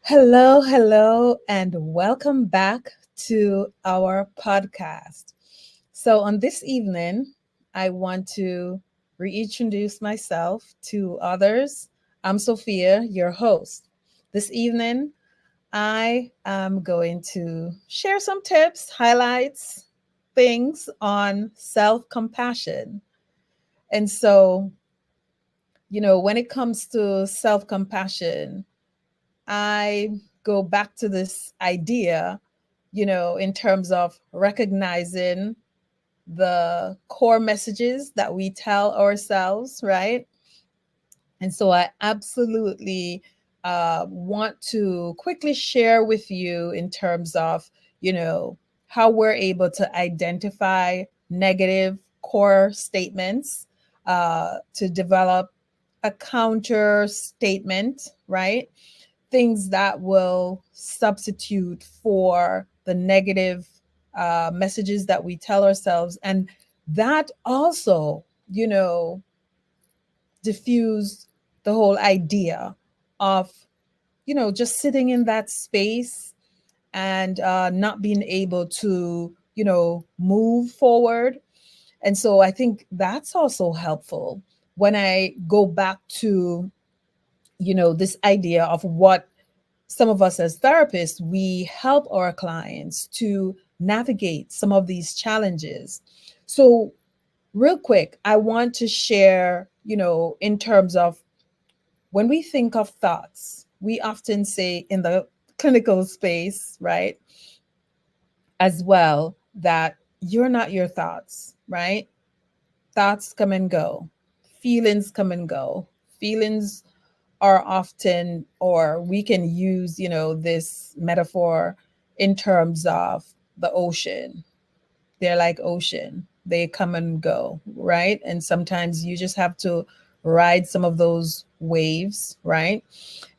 Hello, hello, and welcome back to our podcast. So, on this evening, I want to reintroduce myself to others. I'm Sophia, your host. This evening, I am going to share some tips, highlights, things on self compassion. And so, when it comes to self compassion, I go back to this idea, in terms of recognizing the core messages that we tell ourselves, right? And so I absolutely want to quickly share with you in terms of, how we're able to identify negative core statements to develop a counter statement, right? Things that will substitute for the negative messages that we tell ourselves. And that also, diffuse the whole idea of, just sitting in that space and not being able to, move forward. And so I think that's also helpful when I go back to, this idea of what some of us as therapists, we help our clients to navigate some of these challenges. So, real quick, I want to share, in terms of when we think of thoughts, we often say in the clinical space, right, as well, that you're not your thoughts, right? Thoughts come and go, feelings come and go. Feelings are often, or we can use, this metaphor in terms of the ocean. They're like ocean, they come and go, right? And sometimes you just have to ride some of those waves, right?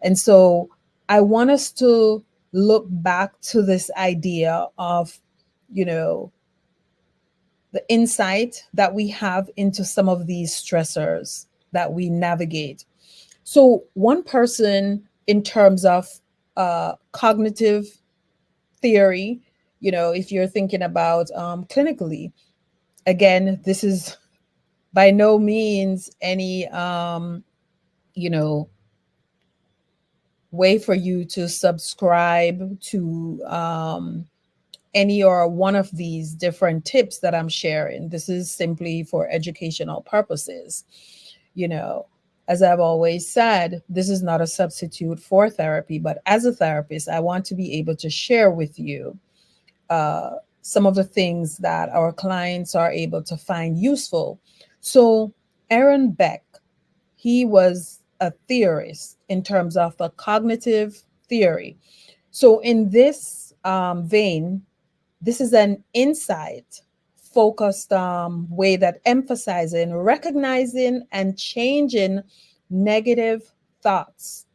And so I want us to look back to this idea of, you know, the insight that we have into some of these stressors that we navigate. So, one person, in terms of cognitive theory, if you're thinking about clinically, again, this is by no means any, you know, way for you to subscribe to any or one of these different tips that I'm sharing. This is simply for educational purposes. You know, as I've always said, this is not a substitute for therapy, but as a therapist, I want to be able to share with you uh, some of the things that our clients are able to find useful. So, Aaron Beck, he was a theorist in terms of the cognitive theory. So, in this vein, this is an insight focused way that emphasizing recognizing and changing negative thoughts,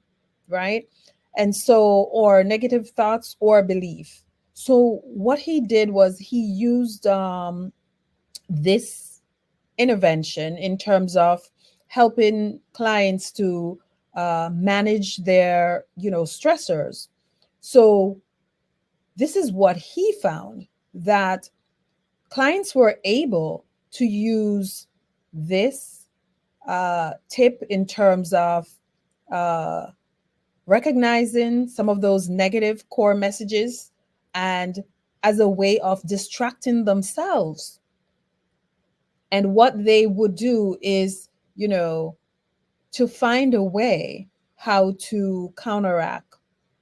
right? And so, or negative thoughts or belief. So, what he did was he used this intervention in terms of helping clients to manage their, stressors. So, this is what he found, that clients were able to use this tip in terms of uh, recognizing some of those negative core messages and as a way of distracting themselves. And what they would do is, to find a way how to counteract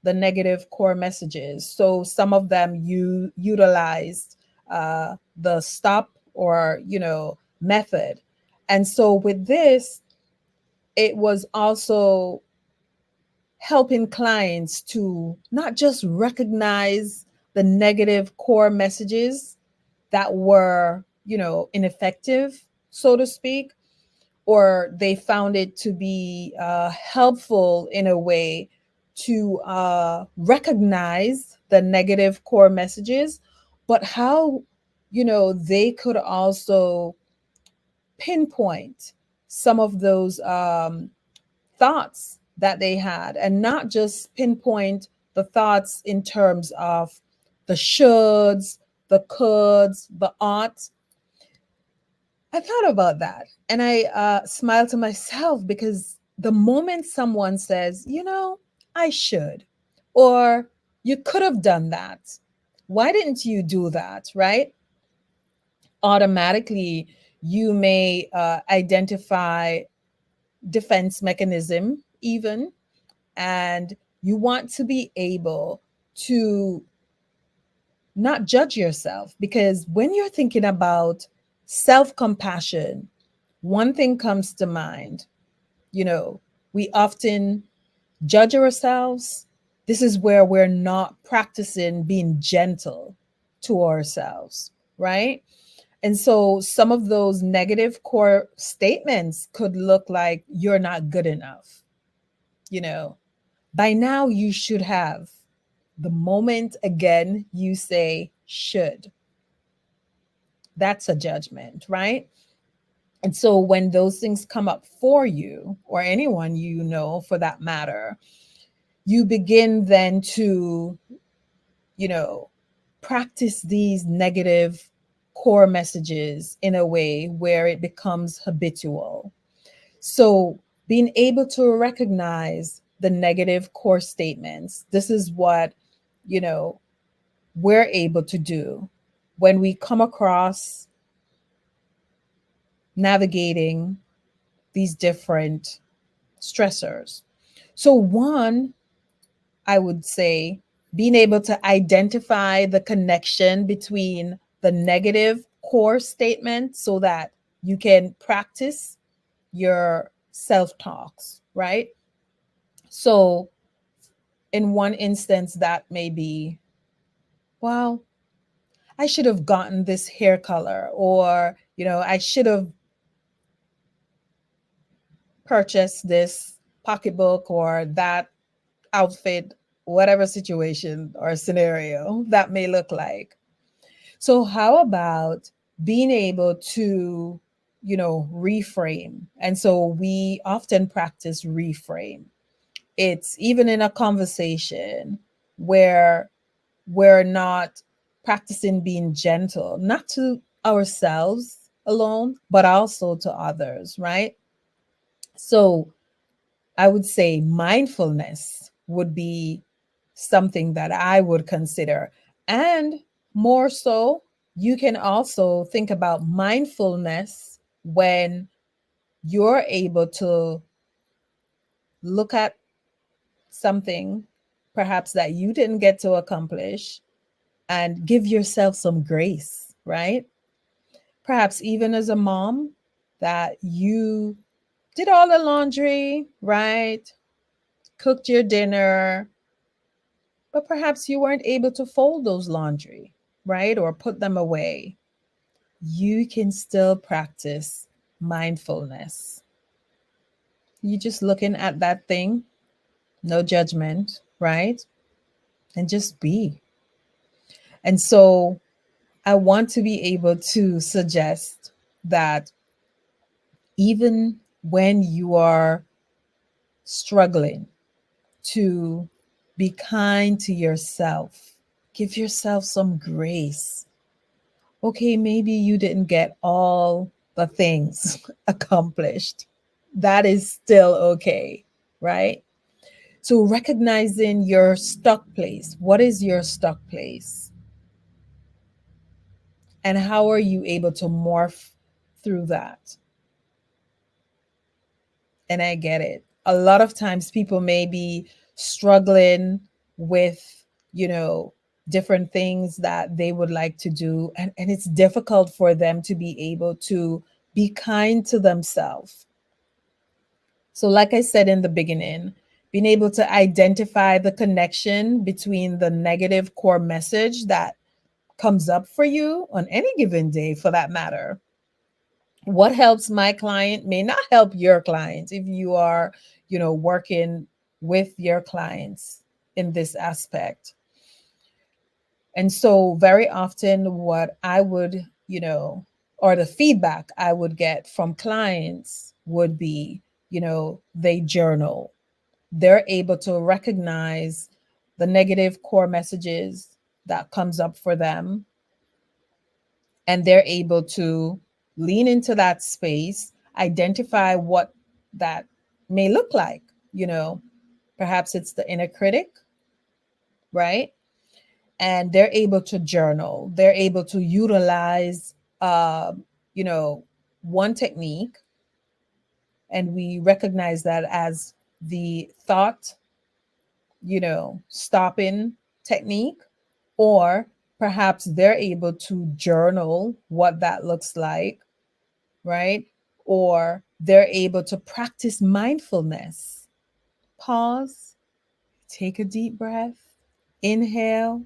the negative core messages. So some of them you utilized the stop or method. And so with this, it was also helping clients to not just recognize the negative core messages that were, ineffective, so to speak, or they found it to be helpful in a way to recognize the negative core messages, but how, they could also pinpoint some of those thoughts that they had, and not just pinpoint the thoughts in terms of the shoulds, the coulds, the oughts. I thought about that and I smiled to myself because the moment someone says, I should, or you could have done that, why didn't you do that, right? Automatically, you may identify defense mechanism, even, and you want to be able to not judge yourself because when you're thinking about self compassion, one thing comes to mind. You know, we often judge ourselves. This is where we're not practicing being gentle to ourselves, right? And so some of those negative core statements could look like you're not good enough. You know, by now you should have. The moment again you say should, that's a judgment, right? And so when those things come up for you, or anyone for that matter, you begin then to, you know, practice these negative core messages in a way where it becomes habitual. So being able to recognize the negative core statements, this is what, you know, we're able to do when we come across navigating these different stressors. So, one, I would say being able to identify the connection between the negative core statement so that you can practice your self talks, right? So, in one instance, that may be, well, I should have gotten this hair color, or, I should have purchased this pocketbook or that outfit, whatever situation or scenario that may look like. So, how about being able to, reframe? And so we often practice reframe. It's even in a conversation where we're not practicing being gentle, not to ourselves alone, but also to others, right? So, I would say mindfulness would be something that I would consider. And more so, you can also think about mindfulness when you're able to look at something perhaps that you didn't get to accomplish and give yourself some grace, right? Perhaps even as a mom, that you did all the laundry, right? Cooked your dinner, but perhaps you weren't able to fold those laundry, right? Or put them away. You can still practice mindfulness. You just looking at that thing, no judgment, right? And just be. And so I want to be able to suggest that even when you are struggling, to be kind to yourself, give yourself some grace. Okay, maybe you didn't get all the things accomplished. That is still okay, right? So, recognizing your stuck place. What is your stuck place? And how are you able to morph through that? And I get it. A lot of times people may be struggling with, you know, different things that they would like to do. And it's difficult for them to be able to be kind to themselves. So, like I said in the beginning, being able to identify the connection between the negative core message that comes up for you on any given day, for that matter. What helps my client may not help your client if you are, working with your clients in this aspect. And so, very often, what I would, or the feedback I would get from clients would be, they journal. They're able to recognize the negative core messages that comes up for them, and they're able to lean into that space, identify what that may look like. you know Perhaps it's the inner critic, right? And they're able to journal, they're able to utilize you know one technique, and we recognize that as the thought stopping technique. Or perhaps they're able to journal what that looks like, right? Or they're able to practice mindfulness. Pause, take a deep breath, inhale,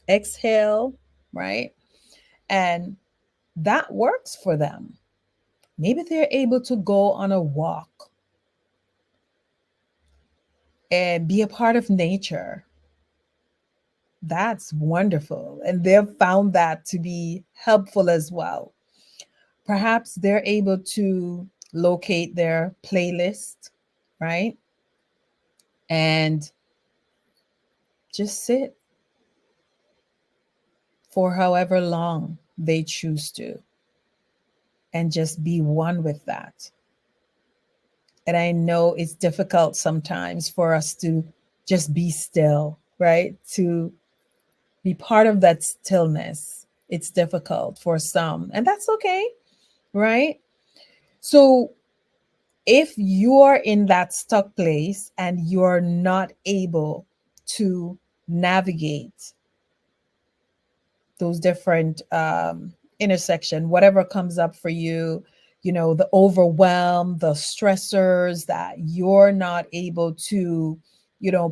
exhale, right? And that works for them. Maybe they're able to go on a walk and be a part of nature. That's wonderful. And they've found that to be helpful as well. Perhaps they're able to locate their playlist, right? And just sit for however long they choose to, and just be one with that. And I know it's difficult sometimes for us to just be still, right? To be part of that stillness. It's difficult for some, and that's okay, right? So if you're in that stuck place and you're not able to navigate those different intersection, whatever comes up for you, the overwhelm, the stressors, that you're not able to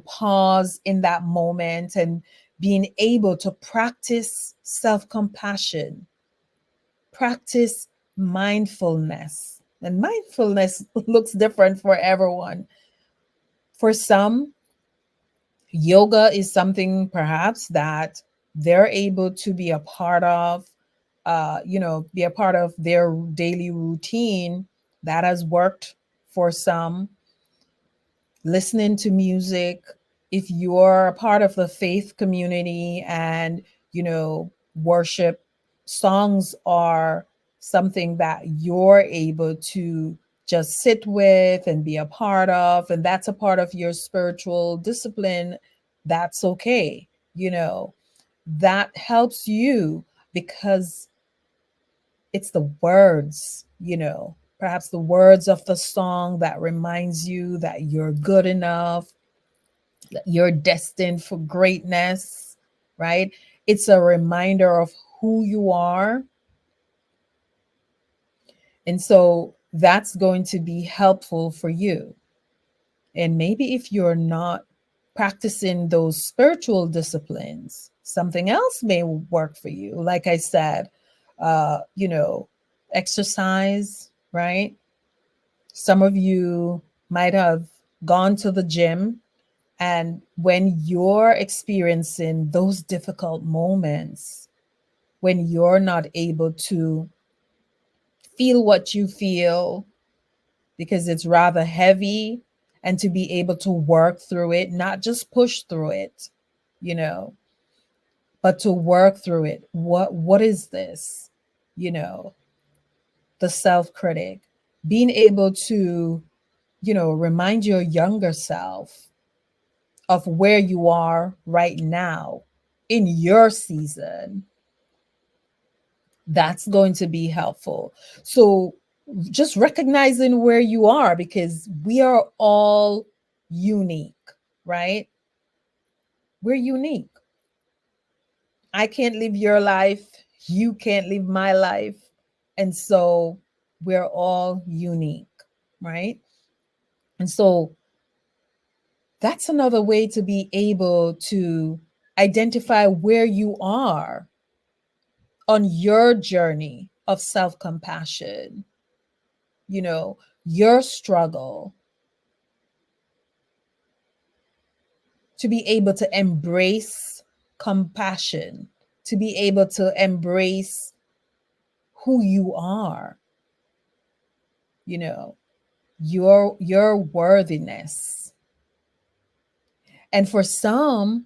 pause in that moment and being able to practice self-compassion, practice mindfulness. And mindfulness looks different for everyone. For some, yoga is something perhaps that they're able to be a part of, be a part of their daily routine. That has worked for some. Listening to music, if you're a part of the faith community and, worship songs are something that you're able to just sit with and be a part of, and that's a part of your spiritual discipline, that's okay. That helps you because it's the words, perhaps the words of the song that reminds you that you're good enough, that you're destined for greatness, right? It's a reminder of who you are. And so that's going to be helpful for you. And maybe if you're not practicing those spiritual disciplines, something else may work for you. Like I said, uh, you know, exercise, right? Some of you might have gone to the gym, and when you're experiencing those difficult moments, when you're not able to feel what you feel because it's rather heavy, and to be able to work through it, not just push through it, you know, but to work through it. What is this? You know, the self-critic, being able to, remind your younger self of where you are right now in your season, that's going to be helpful. So just recognizing where you are, because we are all unique, right? We're unique. I can't live your life. You can't live my life. And so we're all unique, right? And so that's another way to be able to identify where you are on your journey of self compassion, your struggle, to be able to embrace compassion, to be able to embrace who you are, you know, your worthiness. And for some,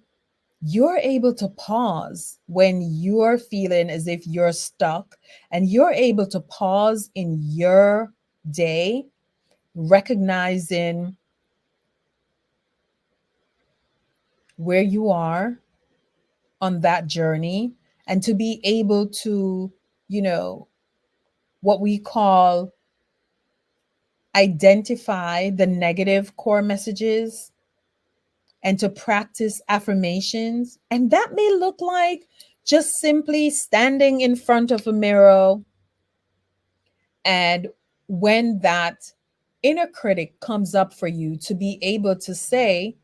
you're able to pause when you're feeling as if you're stuck, and you're able to pause in your day, recognizing where you are on that journey, and to be able to, you know, what we call identify the negative core messages and to practice affirmations. And that may look like just simply standing in front of a mirror, and when that inner critic comes up for you, to be able to say,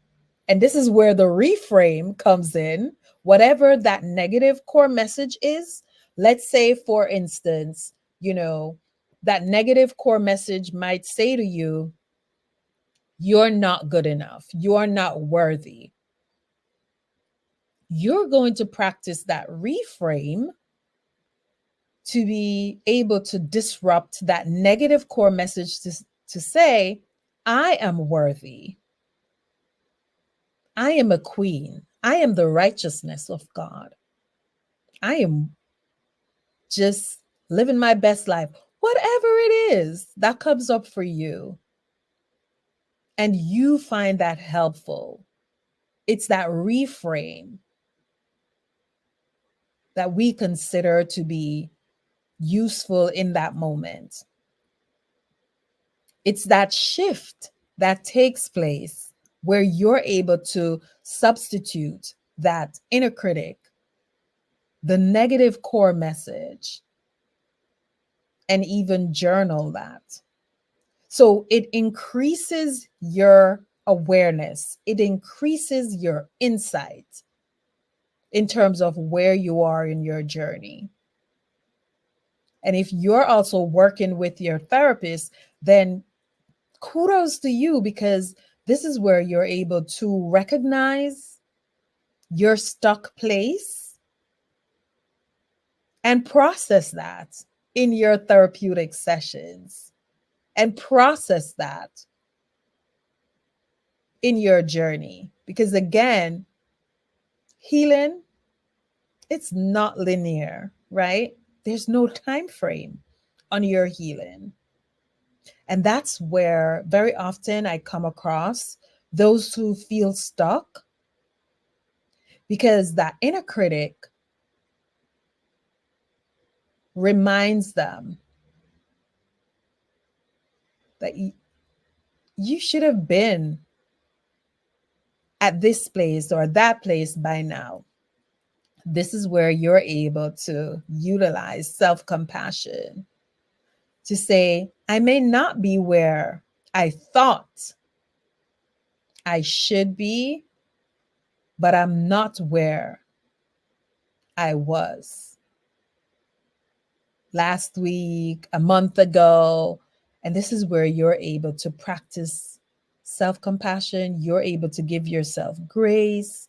and this is where the reframe comes in, whatever that negative core message is. Let's say, for instance, that negative core message might say to you, you're not good enough, you're not worthy. You're going to practice that reframe to be able to disrupt that negative core message to say, I am worthy. I am a queen. I am the righteousness of God. I am just living my best life. Whatever it is that comes up for you, and you find that helpful, it's that reframe that we consider to be useful in that moment. It's that shift that takes place where you're able to substitute that inner critic, the negative core message, and even journal that. So it increases your awareness, it increases your insight in terms of where you are in your journey. And if you're also working with your therapist, then kudos to you, because this is where you're able to recognize your stuck place and process that in your therapeutic sessions, and process that in your journey. Because again, healing, it's not linear, right? There's no time frame on your healing. And that's where very often I come across those who feel stuck, because that inner critic reminds them that you should have been at this place or that place by now. This is where you're able to utilize self compassion to say, I may not be where I thought I should be, but I'm not where I was last week, a month ago. And this is where you're able to practice self compassion. You're able to give yourself grace,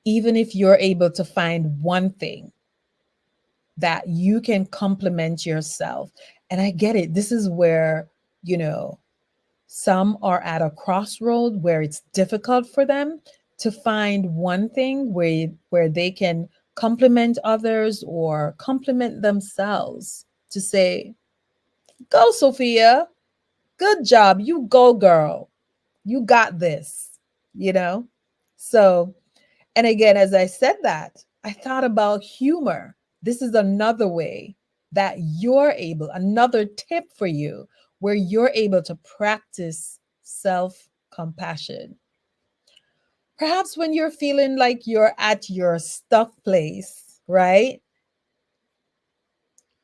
even if you're able to find one thing that you can compliment yourself. And I get it. This is where, you know, some are at a crossroad where it's difficult for them to find one thing where they can compliment others or compliment themselves, to say, go, Sophia. Good job. You go, girl. You got this, you know? So, and again, as I said that, I thought about humor. This is another way that you're able, another tip for you, where you're able to practice self compassion. Perhaps when you're feeling like you're at your stuck place, right?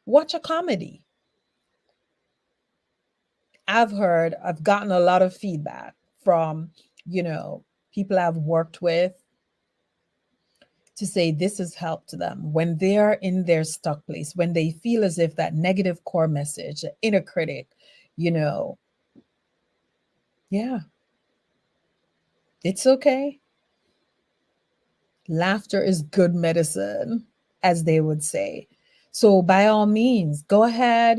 Watch a comedy. I've gotten a lot of feedback from, you know, people I've worked with, to say this has helped them when they're in their stuck place, when they feel as if that negative core message, the inner critic, you know, yeah, it's okay. Laughter is good medicine, as they would say. So by all means, go ahead,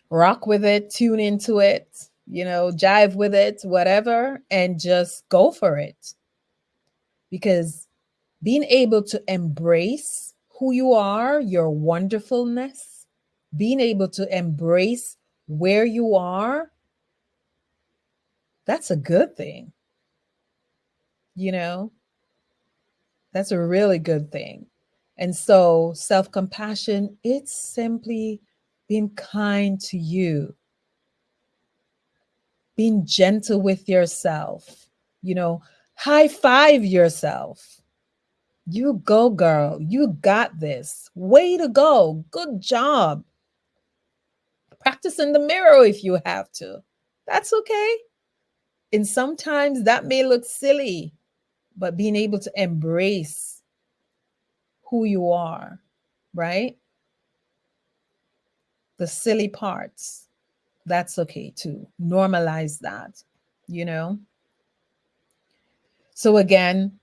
rock with it, tune into it. jive with it, whatever, and just go for it. Because being able to embrace who you are, your wonderfulness, being able to embrace where you are, that's a good thing. You know, that's a really good thing. And so, self compassion, it's simply being kind to you, being gentle with yourself, you know, high five yourself. You go, girl. You got this. Way to go. Good job. Practice in the mirror if you have to. That's okay. And sometimes that may look silly, but being able to embrace who you are, right? The silly parts, that's okay too. Normalize that, you know? So, again,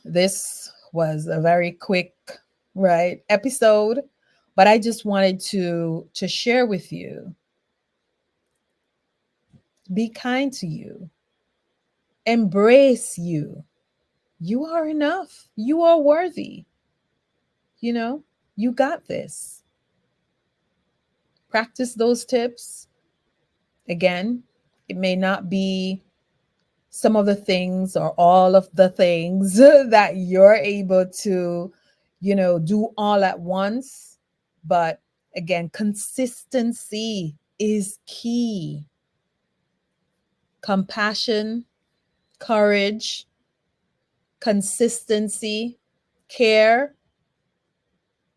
this was a very quick, right, episode, but I just wanted to share with you. Be kind to you. Embrace you. You are enough. You are worthy. You know, you got this. Practice those tips. Again, it may not be some of the things or all of the things that you're able to, do all at once. But again, consistency is key. Compassion, courage, consistency, care.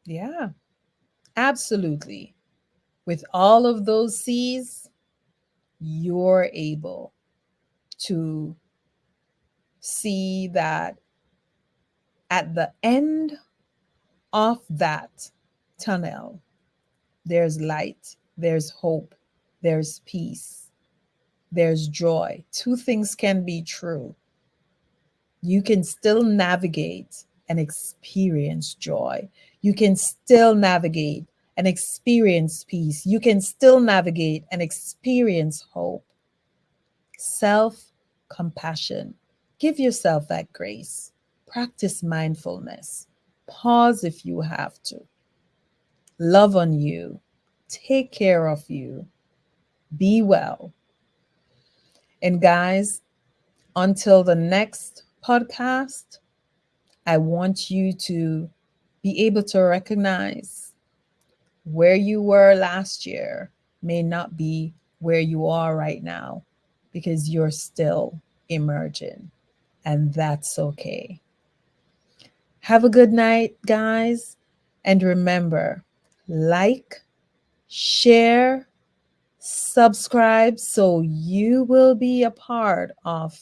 Yeah, absolutely. With all of those C's, you're able to see that at the end of that tunnel, there's light, there's hope, there's peace, there's joy. Two things can be true. You can still navigate and experience joy. You can still navigate and experience peace. You can still navigate and experience hope. Self compassion. Give yourself that grace. Practice mindfulness. Pause if you have to. Love on you. Take care of you. Be well. And guys, until the next podcast, I want you to be able to recognize where you were last year may not be where you are right now because you're still emerging, and that's okay. Have a good night, guys. And remember, like, share, subscribe so you will be a part of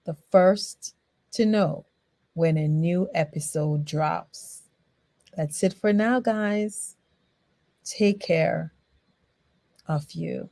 the first to know when a new episode drops. That's it for now, guys. Take care of you.